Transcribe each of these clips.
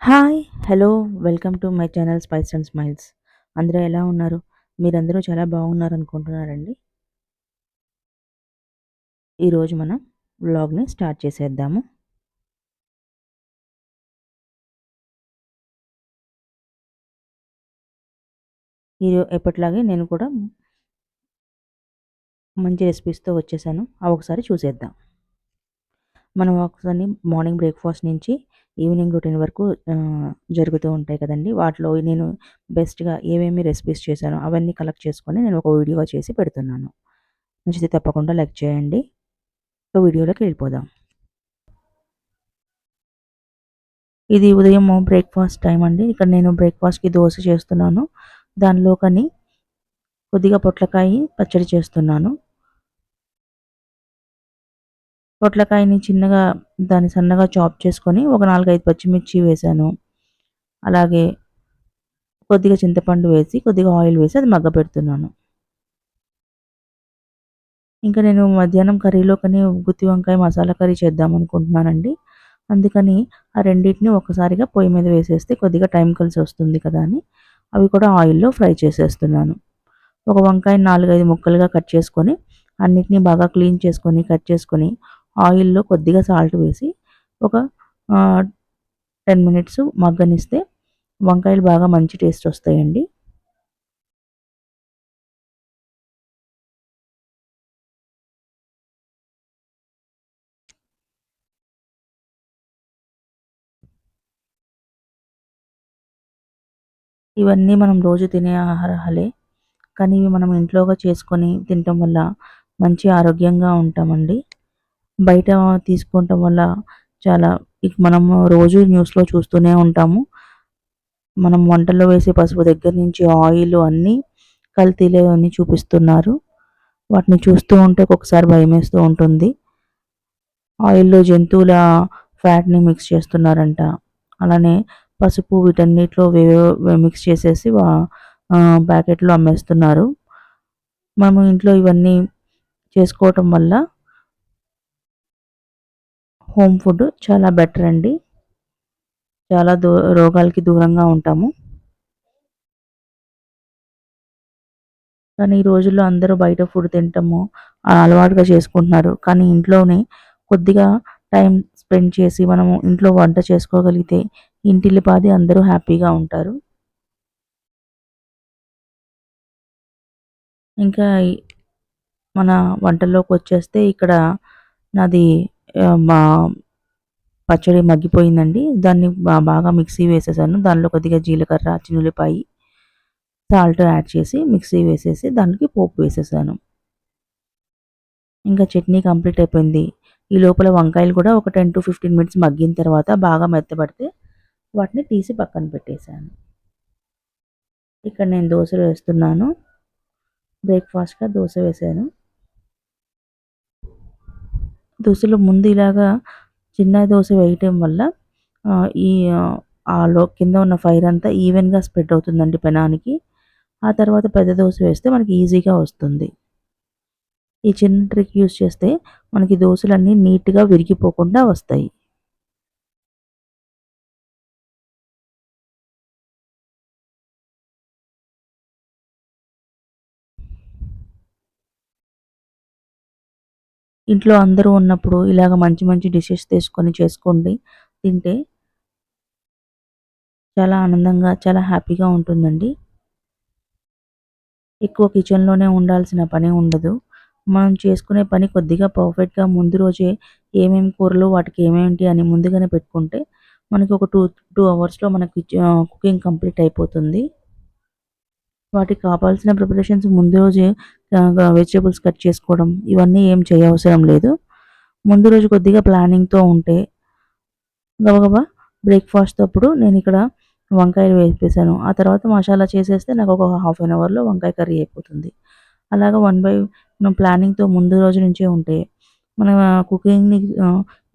Hi! Hello! Welcome to my channel spice and smiles. అందరూ ఎలా ఉన్నారు? మీరందరూ చాలా బాగున్నారనుకుంటున్నానండి. ఈరోజు మనం వ్లాగ్‌ని స్టార్ట్ చేసేద్దాము. ఎప్పటిలాగే నేను కూడా మంచి రెసిపీస్‌తో వచ్చేసాను. అవి ఒకసారి చూసేద్దాం. మనం ఒకసారి మార్నింగ్ బ్రేక్‌ఫాస్ట్ నుంచి ఈవినింగ్ రొటీన్ వరకు జరుగుతూ ఉంటాయి కదండీ! వాటిలో నేను బెస్ట్‌గా ఏమేమి రెసిపీస్ చేశానో అవన్నీ కలెక్ట్ చేసుకొని నేను ఒక వీడియోగా చేసి పెడుతున్నాను. నచ్చితే తప్పకుండా లైక్ చేయండి. ఇక వీడియోలోకి వెళ్ళిపోదాం. ఇది ఉదయం బ్రేక్‌ఫాస్ట్ టైమ్ అండి. ఇక్కడ నేను బ్రేక్‌ఫాస్ట్‌కి దోస చేస్తున్నాను. దానిలోకని కొద్దిగా పొట్లకాయి పచ్చడి చేస్తున్నాను. పొట్లకాయని చిన్నగా దాన్ని సన్నగా చాప్ చేసుకొని ఒక 4, 5 పచ్చిమిర్చి వేశాను. అలాగే కొద్దిగా చింతపండు వేసి, కొద్దిగా ఆయిల్ వేసి అది మగ్గపెడుతున్నాను. ఇంకా నేను మధ్యాహ్నం కర్రీలోకని గుత్తి వంకాయ మసాలా కర్రీ చేద్దామనుకుంటున్నానండి. అందుకని ఆ రెండిటిని ఒక్కసారిగా పొయ్యి మీద వేసేస్తే కొద్దిగా టైం కలిసొస్తుంది కదా అని అవి కూడా ఆయిల్‌లో ఫ్రై చేసేస్తున్నాను. ఒక వంకాయని 4, 5 ముక్కలుగా కట్ చేసుకొని, అన్నిటిని బాగా క్లీన్ చేసుకొని, కట్ చేసుకొని, ఆయిల్‌లో కొద్దిగా సాల్ట్ వేసి, ఒక 10 మినిట్స్ మగ్గనిస్తే వంకాయలు బాగా మంచి టేస్ట్ వస్తాయండి. ఇవన్నీ మనం రోజు తినే ఆహారాలే. కానీ ఇవి మనం ఇంట్లోగా చేసుకొని తినటం వల్ల మంచి ఆరోగ్యంగా ఉంటామండి. బయట తీసుకోవటం వల్ల చాలా మనము రోజు న్యూస్‌లో చూస్తూనే ఉంటాము. మనం వంటల్లో వేసే పసుపు దగ్గర నుంచి ఆయిల్ అన్నీ కల్తీలే చూపిస్తున్నారు. వాటిని చూస్తూ ఉంటే ఒక్కొక్కసారి భయమేస్తూ ఉంటుంది. ఆయిల్‌లో జంతువుల ఫ్యాట్‌ని మిక్స్ చేస్తున్నారంట. అలానే పసుపు వీటన్నిటిలో మిక్స్ చేసేసి ప్యాకెట్‌లో అమ్మేస్తున్నారు. మనము ఇంట్లో ఇవన్నీ చేసుకోవటం వల్ల హోమ్ ఫుడ్ చాలా బెటర్ అండి. చాలా రోగాలకి దూరంగా ఉంటాము. కానీ ఈ రోజుల్లో అందరూ బయట ఫుడ్ తినటము అలవాటుగా చేసుకుంటున్నారు. కానీ ఇంట్లోనే కొద్దిగా టైం స్పెండ్ చేసి మనము ఇంట్లో వంట చేసుకోగలిగితే ఇంటిల్లిపాది అందరూ హ్యాపీగా ఉంటారు. ఇంకా మన వంటల్లోకొచ్చేస్తే ఇక్కడ నాది మా పచ్చడి మగ్గిపోయిందండి. దాన్ని బాగా మిక్సీ వేసేసాను. దానిలో కొద్దిగా జీలకర్ర, చిన్నుల్లిపాయి, సాల్ట్ యాడ్ చేసి మిక్సీ వేసేసి దానికి పోపు వేసేసాను. ఇంకా చట్నీ కంప్లీట్ అయిపోయింది. ఈ లోపల వంకాయలు కూడా ఒక 10-15 మినిట్స్ మగ్గిన తర్వాత బాగా మెత్తబడితే వాటిని తీసి పక్కన పెట్టేసాను. ఇక్కడ నేను దోసలు వేస్తున్నాను. బ్రేక్‌ఫాస్ట్‌గా దోస వేశాను. దోసలో ముందు ఇలాగా చిన్న దోస వేయటం వల్ల ఈ కింద ఉన్న ఫైర్ అంతా ఈవెన్‌గా స్ప్రెడ్ అవుతుందండి పెనానికి. ఆ తర్వాత పెద్ద దోస వేస్తే మనకి ఈజీగా వస్తుంది. ఈ చిన్న ట్రిక్ యూజ్ చేస్తే మనకి దోసలన్నీ నీట్‌గా విరిగిపోకుండా వస్తాయి. ఇంట్లో అందరూ ఉన్నప్పుడు ఇలాగ మంచి మంచి డిషెస్ తీసుకొని చేసుకోండి. తింటే చాలా ఆనందంగా, చాలా హ్యాపీగా ఉంటుందండి. ఎక్కువ కిచెన్‌లోనే ఉండాల్సిన పని ఉండదు. మనం చేసుకునే పని కొద్దిగా పర్ఫెక్ట్‌గా ముందు రోజే ఏమేమి కూరలు వాటికి ఏమేంటి అని ముందుగానే పెట్టుకుంటే మనకి ఒక 2 అవర్స్‌లో మనకి కుకింగ్ కంప్లీట్ అయిపోతుంది. వాటికి కావాల్సిన ప్రిపరేషన్స్ ముందు రోజే వెజిటబుల్స్ కట్ చేసుకోవడం ఇవన్నీ ఏం చేయవసరం లేదు. ముందు రోజు కొద్దిగా ప్లానింగ్‌తో ఉంటే గబగబా బ్రేక్‌ఫాస్ట్ అప్పుడు నేనిక్కడ వంకాయలు వేపేసాను. ఆ తర్వాత మసాలా చేసేస్తే నాకొక హాఫ్ అన్ అవర్‌లో వంకాయ కర్రీ అయిపోతుంది. అలాగా మనం ప్లానింగ్‌తో ముందు రోజు నుంచే ఉంటే మన కుకింగ్‌ని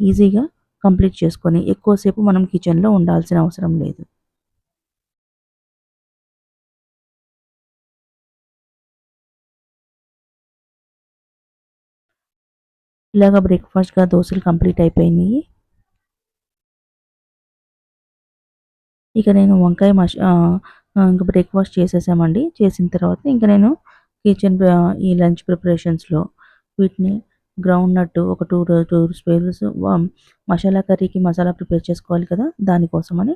ఈజీగా కంప్లీట్ చేసుకొని ఎక్కువ సేపు మనం కిచెన్‌లో ఉండాల్సిన అవసరం లేదు. ఇలాగ బ్రేక్‌ఫాస్ట్‌గా దోసలు కంప్లీట్ అయిపోయినియి. ఇక నేను వంకాయ ఇంక బ్రేక్‌ఫాస్ట్ చేసేసామండి. చేసిన తర్వాత ఇంక నేను ఈ లంచ్ ప్రిపరేషన్స్‌లో వీటిని గ్రౌండ్ నట్ ఒక 2 స్పూన్స్ మసాలా కర్రీకి మసాలా ప్రిపేర్ చేసుకోవాలి కదా! దానికోసమని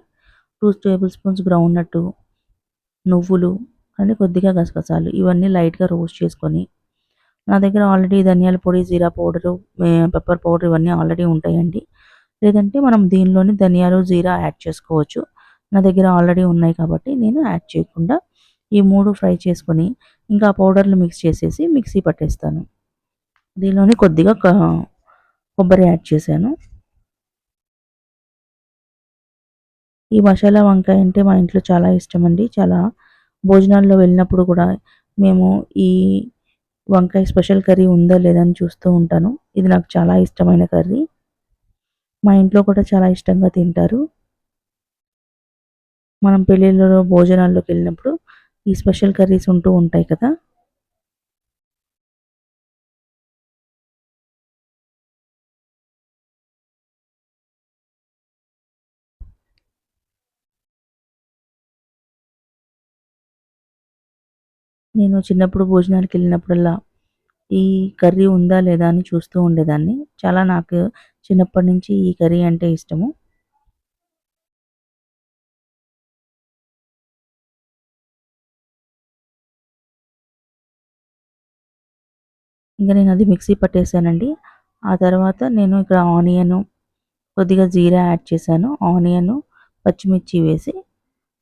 2 టేబుల్ స్పూన్స్ గ్రౌండ్ నట్టు, నువ్వులు అని కొద్దిగా గసగసాలు ఇవన్నీ లైట్‌గా రోస్ట్ చేసుకొని, నా దగ్గర ఆల్రెడీ ధనియాల పొడి, జీరా పౌడరు, పెప్పర్ పౌడర్ ఇవన్నీ ఆల్రెడీ ఉంటాయండి. లేదంటే మనం దీనిలోనే ధనియాలు, జీరా యాడ్ చేసుకోవచ్చు. నా దగ్గర ఆల్రెడీ ఉన్నాయి కాబట్టి నేను యాడ్ చేయకుండా ఈ 3 ఫ్రై చేసుకొని, ఇంకా పౌడర్‌లు మిక్స్ చేసేసి మిక్సీ పట్టేస్తాను. దీనిలోనే కొద్దిగా కొబ్బరి యాడ్ చేశాను. ఈ మసాలా వంకాయ అంటే మా ఇంట్లో చాలా ఇష్టమండి. చాలా భోజనాల్లో వెళ్ళినప్పుడు కూడా మేము ఈ వంకాయ స్పెషల్ కర్రీ ఉందా లేదా అని చూస్తూ ఉంటాను. ఇది నాకు చాలా ఇష్టమైన కర్రీ. మా ఇంట్లో కూడా చాలా ఇష్టంగా తింటారు. మనం పెళ్ళిళ్ళలో, భోజనాల్లోకెళ్ళినప్పుడు ఈ స్పెషల్ కర్రీస్ ఉంటూ ఉంటాయి కదా! నేను చిన్నప్పుడు భోజనాలకెళ్ళినప్పుడల్లా ఈ కర్రీ ఉందా లేదా అని చూస్తూ ఉండేదాన్ని. చాలా నాకు చిన్నప్పటి నుంచి ఈ కర్రీ అంటే ఇష్టము. ఇంక నేను అది మిక్సీ పట్టేసానండి. ఆ తర్వాత నేను ఇక్కడ కొద్దిగా జీరా యాడ్ చేశాను. పచ్చిమిర్చి వేసి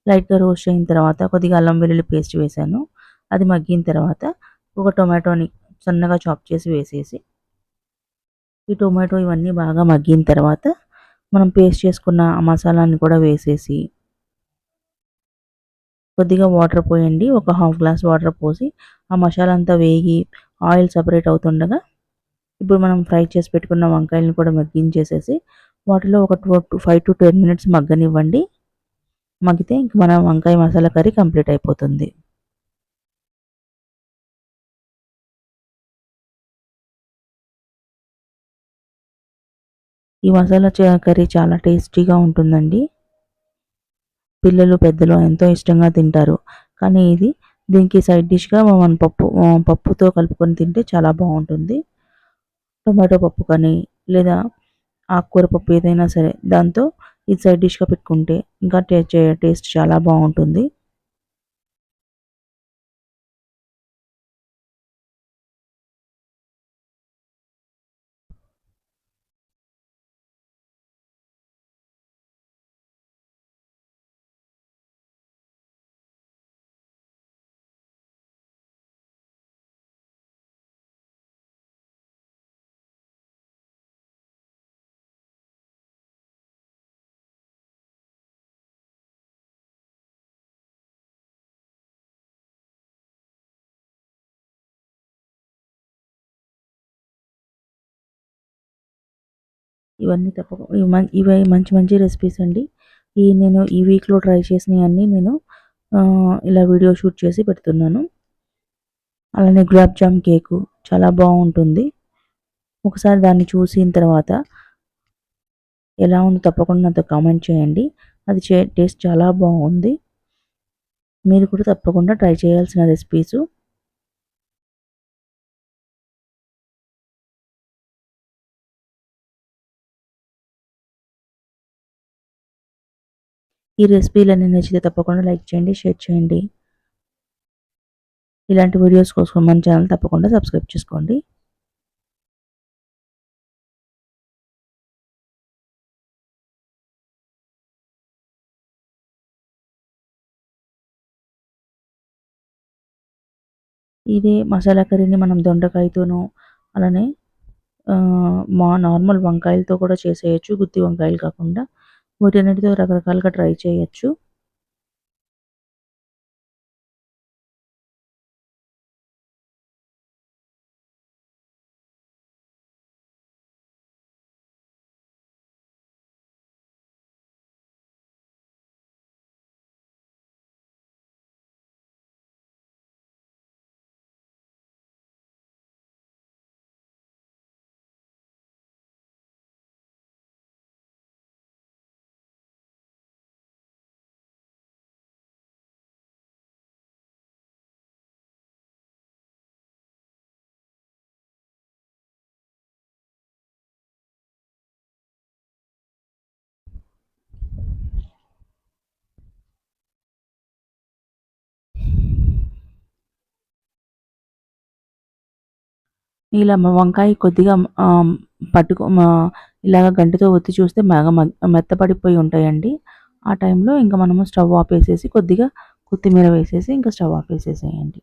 లైట్‌గా రోస్ట్ అయిన తర్వాత కొద్దిగా అల్లం వెల్లుల్లి పేస్ట్ వేశాను. అది మగ్గిన తర్వాత ఒక టొమాటోని సన్నగా చాప్ చేసి వేసేసి, ఈ టొమాటో ఇవన్నీ బాగా మగ్గిన తర్వాత మనం పేస్ట్ చేసుకున్న ఆ మసాలాని కూడా వేసేసి, కొద్దిగా వాటర్ పోయండి. ఒక హాఫ్ గ్లాస్ వాటర్ పోసి ఆ మసాలా అంతా వేగి ఆయిల్ సెపరేట్ అవుతుండగా, ఇప్పుడు మనం ఫ్రై చేసి పెట్టుకున్న వంకాయలను కూడా మగ్గించేసేసి వాటిలో ఒక 5-10 మినిట్స్ మగ్గనివ్వండి. మగ్గితే ఇంక మన వంకాయ మసాలా కర్రీ కంప్లీట్ అయిపోతుంది. ఈ మసాలా కర్రీ చాలా టేస్టీగా ఉంటుందండి. పిల్లలు, పెద్దలు ఎంతో ఇష్టంగా తింటారు. కానీ దీనికి సైడ్ డిష్‌గా మనం పప్పుతో కలుపుకొని తింటే చాలా బావుంటుంది. టొమాటో పప్పు కానీ, లేదా ఆకుకూర పప్పు ఏదైనా సరే దాంతో ఇది సైడ్ డిష్‌గా పెట్టుకుంటే ఇంకా టేస్ట్ చాలా బావుంటుంది. ఇవన్నీ ఇవి మంచి మంచి రెసిపీస్ అండి. నేను ఈ వీక్‌లో ట్రై చేసినయన్నీ నేను ఇలా వీడియో షూట్ చేసి పెడుతున్నాను. అలానే గులాబ్ జామ్ కేకు చాలా బావుంటుంది. ఒకసారి దాన్ని చూసిన తర్వాత ఎలా ఉందో తప్పకుండా నాతో కామెంట్ చేయండి. అది టేస్ట్ చాలా బావుంది. మీరు కూడా తప్పకుండా ట్రై చేయాల్సిన రెసిపీసు. ఈ రెసిపీలన్నీ నచ్చితే తప్పకుండా లైక్ చేయండి, షేర్ చేయండి. ఇలాంటి వీడియోస్ కోసం మన ఛానల్ తప్పకుండా సబ్స్క్రైబ్ చేసుకోండి. ఇదే మసాలా కర్రీని మనం దొండకాయతోనూ, అలానే నార్మల్ వంకాయలతో కూడా చేసేయొచ్చు. గుత్తి వంకాయలు కాకుండా. వీటన్నిటితో రకరకాలుగా ట్రై చేయొచ్చు. ఇలా వంకాయ కొద్దిగా ఆహ్, పట్టుకో మా ఇలాగ గంటెతో ఒత్తి చూస్తే బాగా మెత్తపడిపోయి ఉంటాయండి. ఆ టైంలో ఇంక మనము స్టవ్ ఆపేసేసి కొద్దిగా కొత్తిమీర వేసేసి ఇంకా స్టవ్ ఆపేసేసేయండి.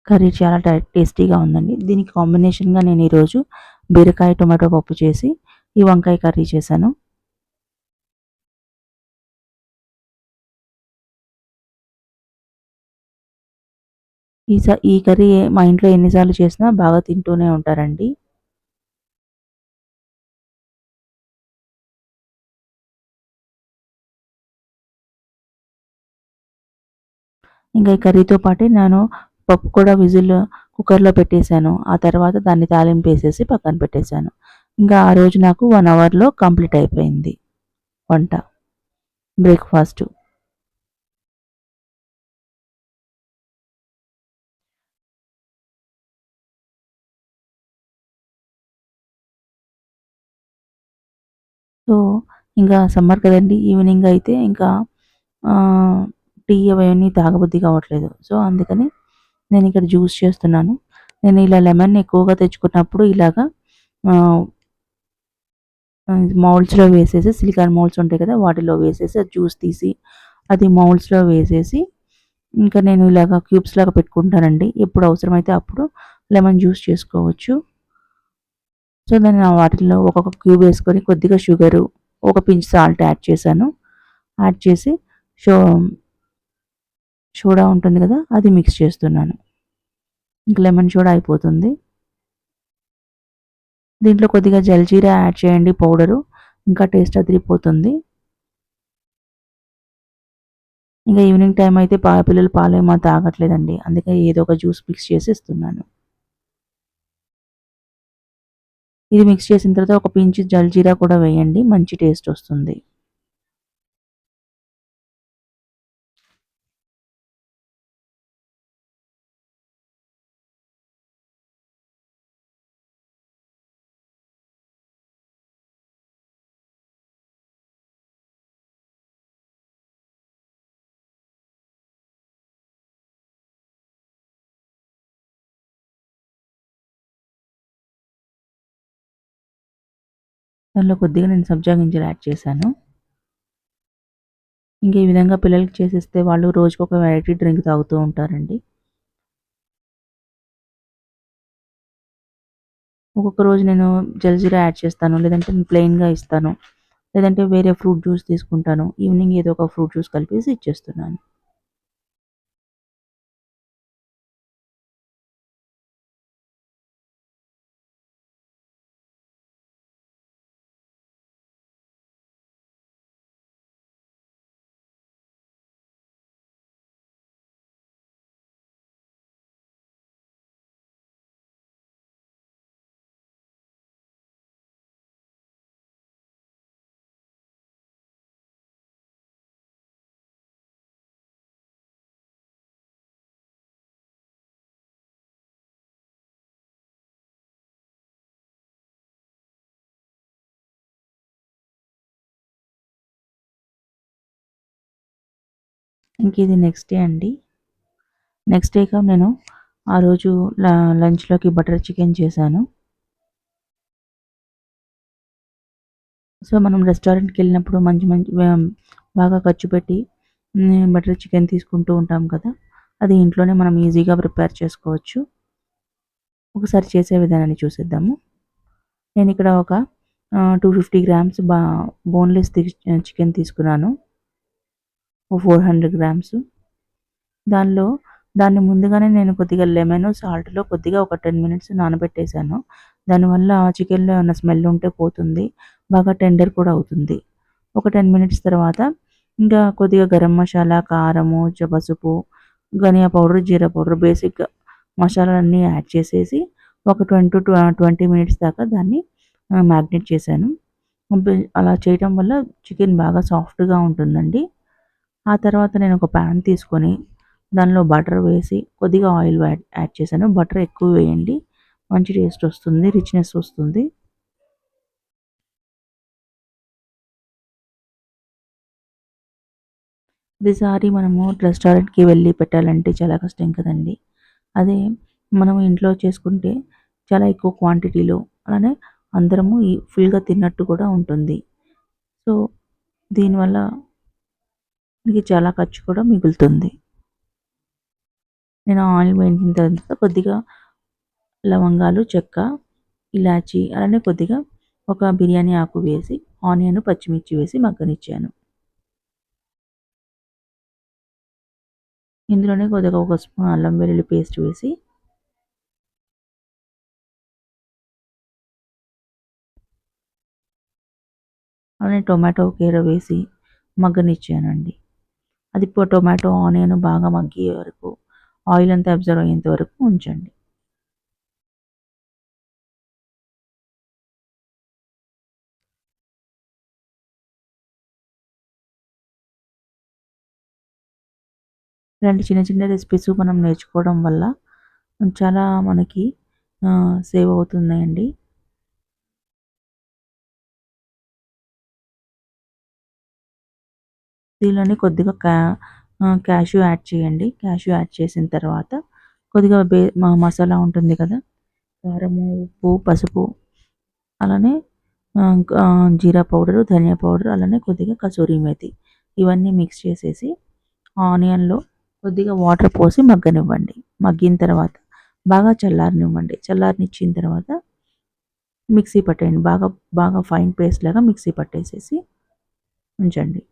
కర్రీ చాలా టేస్టీగా ఉందండి. దీనికి కాంబినేషన్‌గా నేను ఈరోజు బీరకాయ, టొమాటో పప్పు చేసి ఈ వంకాయ కర్రీ చేశాను. ఈ కర్రీ మా ఇంట్లో ఎన్ని సార్లు చేసినా బాగా తింటూనే ఉంటారండి. ఇంకా ఈ కర్రీతో పాటే నేను పప్పు కూడా కుక్కర్‌లో పెట్టేసాను. ఆ తర్వాత దాన్ని తాలింపేసేసి పక్కన పెట్టేసాను. ఇంకా ఆ రోజు నాకు 1 అవర్‌లో కంప్లీట్ అయిపోయింది వంట, బ్రేక్‌ఫాస్టు. సో, ఇంకా సమ్మర్ కదండీ! ఈవినింగ్ అయితే ఇంకా ఆహ్, టీ అవన్నీ తాగబుద్ధి కావట్లేదు. సో, అందుకని నేనిక్కడ జ్యూస్ చేస్తున్నాను. నేను ఇలా లెమన్ ఎక్కువగా తెచ్చుకున్నప్పుడు ఇలాగా ఆహ్, మౌల్డ్స్‌లో వేసేసి సిలికాన్ మౌల్డ్స్ ఉంటాయి కదా! వాటిలో వేసేసి అది జ్యూస్ తీసి అది మౌల్డ్స్‌లో వేసేసి ఇంకా నేను ఇలాగ క్యూబ్స్ లాగా పెట్టుకుంటానండి. ఎప్పుడు అవసరమైతే అప్పుడు లెమన్ జ్యూస్ చేసుకోవచ్చు. సో, నేను వాటిల్లో ఒక్కొక్క క్యూబ్ వేసుకొని కొద్దిగా షుగరు, ఒక పించ్ సాల్ట్ యాడ్ చేశాను. యాడ్ చేసి షో సోడా ఉంటుంది కదా! అది మిక్స్ చేస్తున్నాను. ఇంక లెమన్ సోడా అయిపోతుంది. దీంట్లో కొద్దిగా జల్జీరా యాడ్ చేయండి పౌడరు. ఇంకా టేస్ట్ అదిరిపోతుంది. ఇంక ఈవినింగ్ టైమ్ అయితే పిల్లలు పాలేమో తాగట్లేదండి. అందుకే ఏదో ఒక జ్యూస్ మిక్స్ చేసి ఇస్తున్నాను. ఇది మిక్స్ చేసిన తర్వాత ఒక పించ్ జల్జీరా కూడా వేయండి. మంచి టేస్ట్ వస్తుంది. దానిలో కొద్దిగా నేను సబ్జా గింజలు యాడ్ చేశాను. ఇంక ఈ విధంగా పిల్లలకి చేసిస్తే వాళ్ళు రోజుకొక వెరైటీ డ్రింక్ తాగుతూ ఉంటారండి. ఒక్కొక్క రోజు నేను జల్జీరా యాడ్ చేస్తాను. లేదంటే నేను ప్లెయిన్‌గా ఇస్తాను. లేదంటే వేరే ఫ్రూట్ జ్యూస్ తీసుకుంటాను. ఈవినింగ్ ఏదో ఒక ఫ్రూట్ జ్యూస్ కలిపేసి ఇచ్చేస్తున్నాను. ఇంక ఇది నెక్స్ట్ డే అండి. నెక్స్ట్ డేగా నేను ఆ రోజు లంచ్‌లోకి బటర్ చికెన్ చేశాను. సో, మనం రెస్టారెంట్‌కెళ్ళినప్పుడు మంచి మంచి బాగా ఖర్చు పెట్టి బటర్ చికెన్ తీసుకుంటూ ఉంటాం కదా! అది ఇంట్లోనే మనం ఈజీగా ప్రిపేర్ చేసుకోవచ్చు. ఒకసారి చేసే విధానాన్ని చూసేద్దాము. నేనిక్కడ ఒక 250 గ్రామ్స్ బోన్‌లెస్ చికెన్ తీసుకున్నాను. ఓ 400 గ్రామ్స్. దానిలో దాన్ని ముందుగానే నేను కొద్దిగా లెమను, సాల్ట్‌లో కొద్దిగా ఒక 10 మినిట్స్ నానబెట్టేసాను. దానివల్ల చికెన్‌లో ఏమన్నా స్మెల్ ఉంటే పోతుంది. బాగా టెండర్ కూడా అవుతుంది. ఒక 10 మినిట్స్ తర్వాత ఇంకా కొద్దిగా గరం మసాలా, కారము, పసుపు, ధనియా పౌడర్, జీరా పౌడర్ బేసిక్ మసాలాలన్నీ యాడ్ చేసేసి ఒక 20 మినిట్స్ దాకా దాన్ని మ్యాగ్నేట్ చేశాను. అలా చేయటం వల్ల చికెన్ బాగా సాఫ్ట్‌గా ఉంటుందండి. ఆ తర్వాత నేను ఒక పాన్ తీసుకొని దానిలో బటర్ వేసి కొద్దిగా ఆయిల్ యాడ్ యాడ్ చేశాను. బటర్ ఎక్కువ వేయండి. మంచి టేస్ట్ వస్తుంది. రిచ్‌నెస్ వస్తుంది. ప్రతిసారి మనము రెస్టారెంట్‌కి వెళ్ళి పెట్టాలంటే చాలా కష్టం కదండీ! అదే మనం ఇంట్లో చేసుకుంటే చాలా ఎక్కువ క్వాంటిటీలో అలానే అందరము ఫుల్‌గా తిన్నట్టు కూడా ఉంటుంది. సో, దీనివల్ల మనకి చాలా ఖర్చు కూడా మిగులుతుంది. నేను ఆయిల్ వేయించిన తర్వాత కొద్దిగా లవంగాలు, చెక్క, ఇలాచి అలానే కొద్దిగా ఒక బిర్యానీ ఆకు వేసి ఆనియన్, పచ్చిమిర్చి వేసి మగ్గనిచ్చాను. ఇందులోనే కొద్దిగా ఒక స్పూన్ అల్లం వెల్లుల్లి పేస్ట్ వేసి అలానే టొమాటో కీర వేసి మగ్గనిచ్చానండి. అది టొమాటో, ఆనియన్ బాగా మగ్గే వరకు ఆయిల్ అంతా అబ్జర్వ్ అయ్యేంత వరకు ఉంచండి. ఇలాంటి చిన్న చిన్న రెసిపీస్ మనం నేర్చుకోవడం వల్ల చాలా మనకి సేవ్ అవుతున్నాయండి. దీనిలోనే కొద్దిగా క్యాష్యూ యాడ్ చేయండి. క్యాష్యూ యాడ్ చేసిన తర్వాత కొద్దిగా మసాలా ఉంటుంది కదా! కారము, ఉప్పు, పసుపు అలానే జీరా పౌడరు, ధనియా పౌడర్ అలానే కొద్దిగా కసూరి మేతి ఇవన్నీ మిక్స్ చేసేసి ఆనియన్‌లో కొద్దిగా వాటర్ పోసి మగ్గనివ్వండి. మగ్గిన తర్వాత బాగా చల్లారనివ్వండి. చల్లారనిచ్చిన తర్వాత మిక్సీ పట్టేయండి. బాగా బాగా ఫైన్ పేస్ట్ లాగా మిక్సీ పట్టేసేసి ఉంచండి.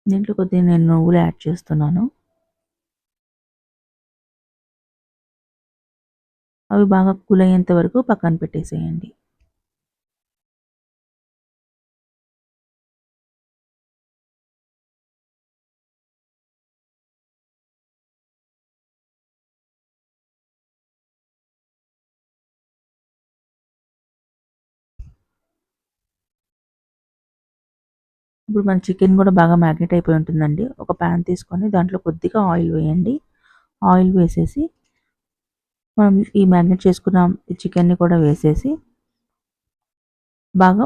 దీంట్లో కొద్దిగా నేను నువ్వులు యాడ్ చేస్తున్నాను. అవి బాగా కూల్ అయ్యేంత వరకు పక్కన పెట్టేసేయండి. ఇప్పుడు మన చికెన్ కూడా బాగా మ్యాగ్నేట్ అయిపోయి ఉంటుందండి. ఒక పాన్ తీసుకొని దాంట్లో కొద్దిగా ఆయిల్ వేయండి. ఆయిల్ వేసేసి మనం ఈ మ్యాగ్నేట్ చేసుకున్న ఈ చికెన్‌ని కూడా వేసేసి బాగా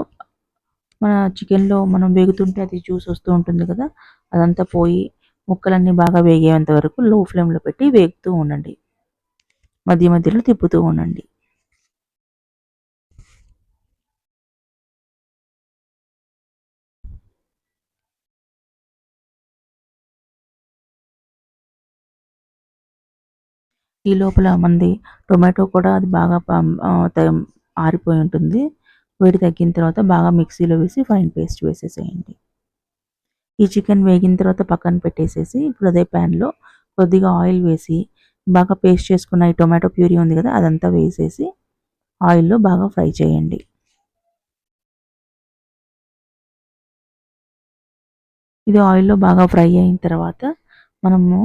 మన చికెన్‌లో మనం వేగుతుంటే అది జ్యూస్ వస్తూ ఉంటుంది కదా! అదంతా పోయి ముక్కలన్నీ బాగా వేగేంత వరకు లో ఫ్లేమ్‌లో పెట్టి వేగుతూ ఉండండి. మధ్య మధ్యలో తిప్పుతూ ఉండండి. ఈ లోపల మనది టొమాటో కూడా అది బాగా ఆరిపోయి ఉంటుంది. వేడి తగ్గిన తర్వాత బాగా మిక్సీలో వేసి ఫైన్ పేస్ట్ వేసేసేయండి. ఈ చికెన్ వేగిన తర్వాత పక్కన పెట్టేసేసి ఇప్పుడు అదే ప్యాన్‌లో కొద్దిగా ఆయిల్ వేసి బాగా పేస్ట్ చేసుకున్న ఈ టొమాటో ప్యూరీ ఉంది కదా! అదంతా వేసేసి ఆయిల్‌లో బాగా ఫ్రై చేయండి. ఇది ఆయిల్‌లో బాగా ఫ్రై అయిన తర్వాత మనము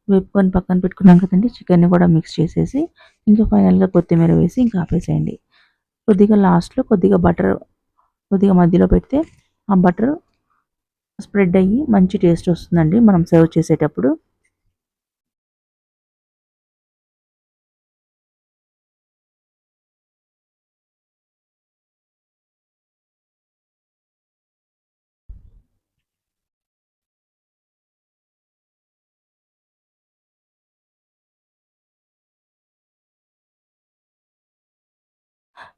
వేపుకొని పక్కన పెట్టుకున్నాం కదండీ! చికెన్‌ని కూడా మిక్స్ చేసేసి ఇంకా ఫైనల్‌గా కొత్తిమీర వేసి ఇంకా ఆపేసేయండి. కొద్దిగా లాస్ట్‌లో కొద్దిగా బటర్ కొద్దిగా మధ్యలో పెడితే ఆ బటర్ స్ప్రెడ్ అయ్యి మంచి టేస్ట్ వస్తుందండి మనం సర్వ్ చేసేటప్పుడు.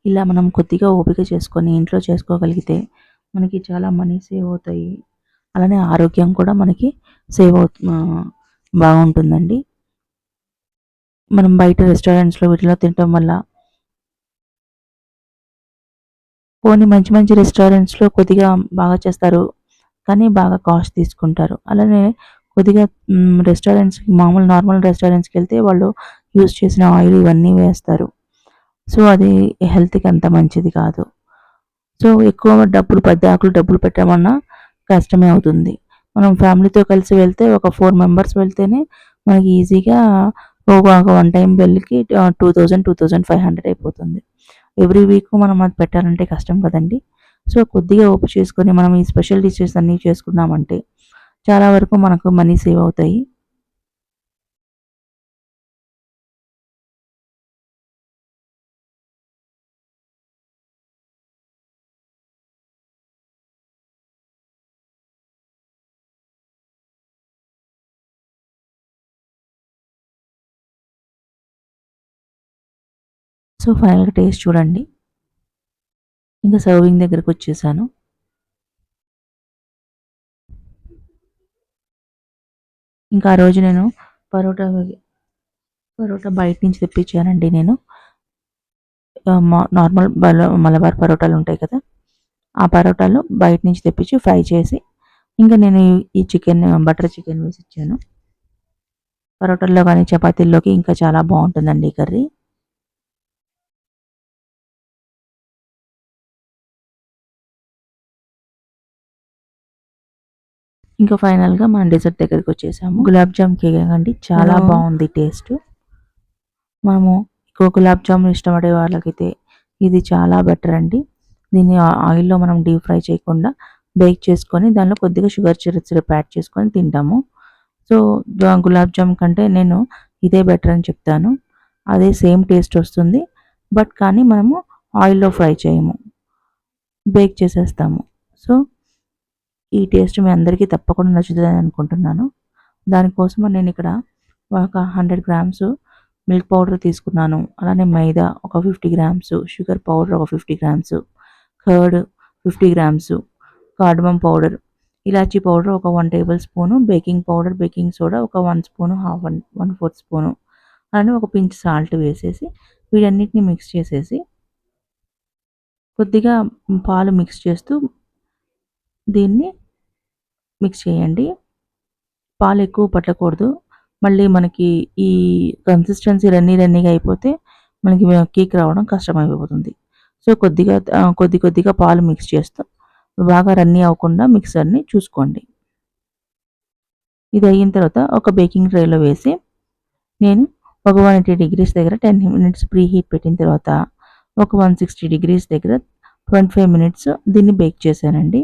ఇలా మనం కొద్దిగా ఓపిక చేసుకొని ఇంట్లో చేసుకోగలిగితే మనకి చాలా మనీ సేవ్ అవుతాయి. అలానే ఆరోగ్యం కూడా మనకి బాగుంటుందండి. మనం బయట రెస్టారెంట్స్‌లో వీటిలో తినటం వల్ల పోనీ మంచి మంచి రెస్టారెంట్స్‌లో కొద్దిగా బాగా చేస్తారు. కానీ బాగా కాస్ట్ తీసుకుంటారు. అలానే కొద్దిగా రెస్టారెంట్స్‌కి మామూలు నార్మల్ రెస్టారెంట్స్‌కెళ్తే వాళ్ళు యూజ్ చేసిన ఆయిల్ ఇవన్నీ వేస్తారు. సో, అది హెల్త్‌కి అంత మంచిది కాదు. సో, ఎక్కువ పద్దాకులు డబ్బులు పెట్టమన్నా కష్టమే అవుతుంది. మనం ఫ్యామిలీతో కలిసి వెళ్తే ఒక 4 మెంబర్స్ వెళ్తేనే మనకి ఈజీగా ఒక వన్ టైమ్ బిల్‌కి 2000, 2500 అయిపోతుంది. ఎవ్రీ వీక్ మనం అది పెట్టాలంటే కష్టం కదండీ! సో, కొద్దిగా ఓపిక చేసుకొని మనం ఈ స్పెషల్ డిషెస్ అన్నీ చేసుకున్నామంటే చాలా వరకు మనకు మనీ సేవ్ అవుతాయి. సో, ఫైనల్‌గా టేస్ట్ చూడండి. ఇంకా సర్వింగ్ దగ్గరకొచ్చేసాను. ఇంకా ఆ రోజు నేను పరోటా పరోటా బయట నుంచి తెప్పించానండి నేను. నార్మల్ మలబార్ పరోటాలుంటాయి కదా! ఆ పరోటాలు బయట నుంచి తెప్పించి ఫ్రై చేసి, ఇంకా నేను ఈ చికెన్ బటర్ చికెన్ వేసిచ్చాను. పరోటాల్లో గానీ, చపాతీల్లోకి ఇంకా చాలా బావుంటుందండి ఈ కర్రీ. ఇంకా ఫైనల్‌గా మనం డెజర్ట్ దగ్గరికొచ్చేసాము. గులాబ్ జామ్ కేక్ అండి చాలా బావుంది టేస్టు. మనము ఎక్కువ గులాబ్ జామున్ ఇష్టపడే వాళ్ళకైతే ఇది చాలా బెటర్ అండి. దీన్ని ఆయిల్‌లో మనం డీప్ ఫ్రై చేయకుండా బేక్ చేసుకొని దానిలో కొద్దిగా షుగర్ సిరప్ యాడ్ చేసుకొని తింటాము. సో, గులాబ్ జామ్ కంటే నేను ఇదే బెటర్ అని చెప్తాను. అదే సేమ్ టేస్ట్ వస్తుంది. బట్ కానీ మనము ఆయిల్‌లో ఫ్రై చేయము. బేక్ చేసేస్తాము. సో, ఈ టేస్ట్ మీ అందరికీ తప్పకుండా నచ్చుతుందని అనుకుంటున్నాను. దానికోసమని నేనిక్కడ ఒక 100 గ్రామ్స్ మిల్క్ పౌడర్ తీసుకున్నాను. అలానే మైదా ఒక 50 గ్రామ్స్, షుగర్ పౌడర్ ఒక 50 grams, curd 50 grams, cardamom powder, ఇలాచీ పౌడర్ ఒక 1 tablespoon, baking powder, baking soda ఒక 1 స్పూను, 1/4 స్పూను, అలానే ఒక పించ్ సాల్ట్ వేసేసి వీటన్నిటిని మిక్స్ చేసేసి కొద్దిగా పాలు మిక్స్ చేస్తూ దీన్ని మిక్స్ చేయండి. పాలు ఎక్కువ పట్టకూడదు. మళ్ళీ మనకి ఈ కన్సిస్టెన్సీ రన్నీగా అయిపోతే మనకి కేక్ రావడం కష్టమైపోతుంది. సో, కొద్ది కొద్దిగా పాలు మిక్స్ చేస్తూ బాగా రన్నీ అవ్వకుండా మిక్సర్‌ని చూసుకోండి. ఇది అయిన తర్వాత ఒక బేకింగ్ ట్రేలో వేసి నేను ఒక 180 డిగ్రీస్ దగ్గర 10 మినిట్స్ ప్రీ హీట్ పెట్టిన తర్వాత ఒక 160 డిగ్రీస్ దగ్గర 25 మినిట్స్ దీన్ని బేక్ చేశానండి.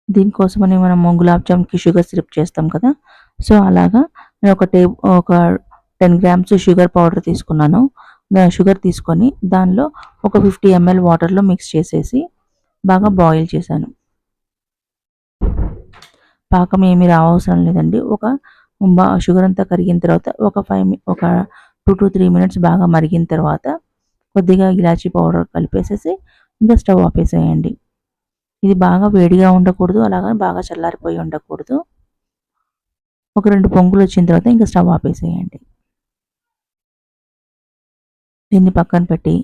దీనికోసమని మనము గులాబ్ జామ్‌కి షుగర్ సిరప్ చేస్తాం కదా! సో, అలాగా నేను ఒక 10 గ్రామ్స్ షుగర్ పౌడర్ తీసుకున్నాను. షుగర్ తీసుకొని దానిలో ఒక 50 ఎంఎల్ వాటర్‌లో మిక్స్ చేసేసి బాగా బాయిల్ చేశాను. పాకం ఏమి రావసరం లేదండి. షుగర్ అంతా కరిగిన తర్వాత ఒక 2-3 మినిట్స్ బాగా మరిగిన తర్వాత కొద్దిగా ఇలాచీ పౌడర్ కలిపేసేసి ఇంకా స్టవ్ ఆపేసేయండి. ఇది బాగా వేడిగా ఉండకూడదు. అలాగని బాగా చల్లారిపోయి ఉండకూడదు. ఒక 2 పొంగులొచ్చిన తర్వాత ఇంక స్టవ్ ఆపేసేయండి. దీన్ని పక్కన పెట్టి,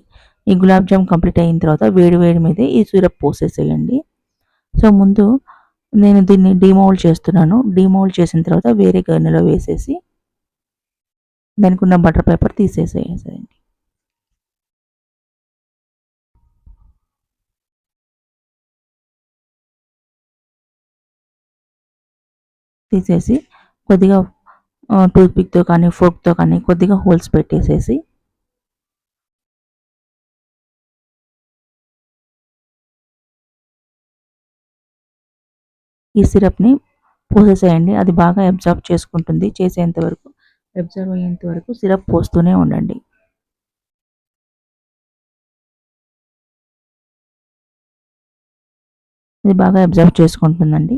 ఈ గులాబ్ జామ్ కంప్లీట్ అయిన తర్వాత వేడి వేడి మీదే ఈ సిరప్ పోసేసేయండి. సో, ముందు నేను దీన్ని డీమౌల్డ్ చేస్తున్నాను. డీమౌల్డ్ చేసిన తర్వాత వేరే గిన్నెలో వేసేసి దానికున్న బటర్ పేపర్ తీసేసేయండి. తీసేసి కొద్దిగా టూత్‌పిక్‌తో కానీ, ఫోర్క్‌తో కానీ కొద్దిగా హోల్స్ పెట్టేసేసి ఈ సిరప్‌ని పోసేసేయండి. అది బాగా అబ్జార్బ్ చేసుకుంటుంది. అబ్జర్వ్ అయ్యేంత వరకు సిరప్ పోస్తూనే ఉండండి. ఇది బాగా అబ్జర్వ్ చేసుకుంటుందండి.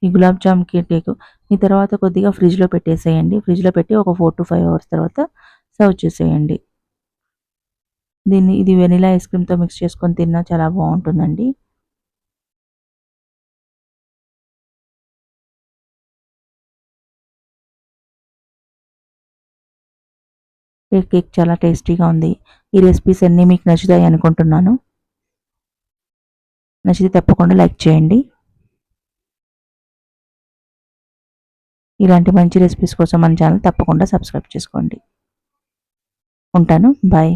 ఈ గులాబ్ జామ్ కేకు ఈ తర్వాత కొద్దిగా ఫ్రిడ్జ్‌లో పెట్టేసేయండి. ఫ్రిడ్జ్‌లో పెట్టి ఒక 4-5 అవర్స్ తర్వాత సర్వ్ చేసేయండి. ఇది వెనిలా ఐస్ క్రీమ్‌తో మిక్స్ చేసుకొని తిన్నా చాలా బావుంటుందండి. ఈ కేక్ చాలా టేస్టీగా ఉంది. ఈ రెసిపీస్ అన్నీ మీకు నచ్చుతాయి అనుకుంటున్నాను. నచ్చితే తప్పకుండా లైక్ చేయండి. ఇలాంటి మంచి రెసిపీస్ కోసం మన ఛానల్ తప్పకుండా సబ్స్క్రైబ్ చేసుకోండి. ఉంటాను. బాయ్.